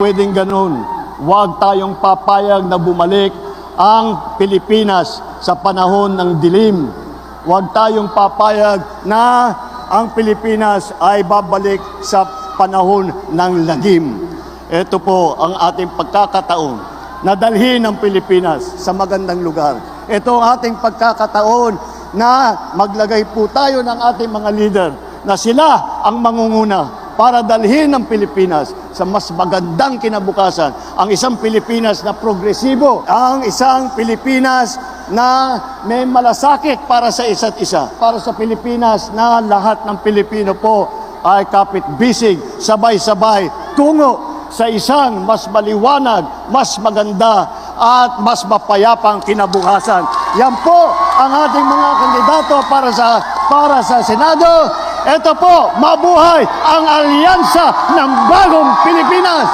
Pwedeng ganun. Huwag tayong papayag na bumalik ang Pilipinas sa panahon ng dilim. Huwag tayong papayag na ang Pilipinas ay babalik sa panahon ng lagim. Ito po ang ating pagkakataon na dalhin ang Pilipinas sa magandang lugar. Ito ang ating pagkakataon na maglagay po tayo ng ating mga leader na sila ang mangunguna para dalhin ang Pilipinas sa mas magandang kinabukasan. Ang isang Pilipinas na progresibo, ang isang Pilipinas na may malasakit para sa isa't isa. Para sa Pilipinas na lahat ng Pilipino po ay kapit-bisig, sabay-sabay, tungo sa isang mas maliwanag, mas maganda at mas mapayapang kinabukasan. Yan po ang ating mga kandidato para sa Senado. Ito po, mabuhay ang alyansa ng bagong Pilipinas!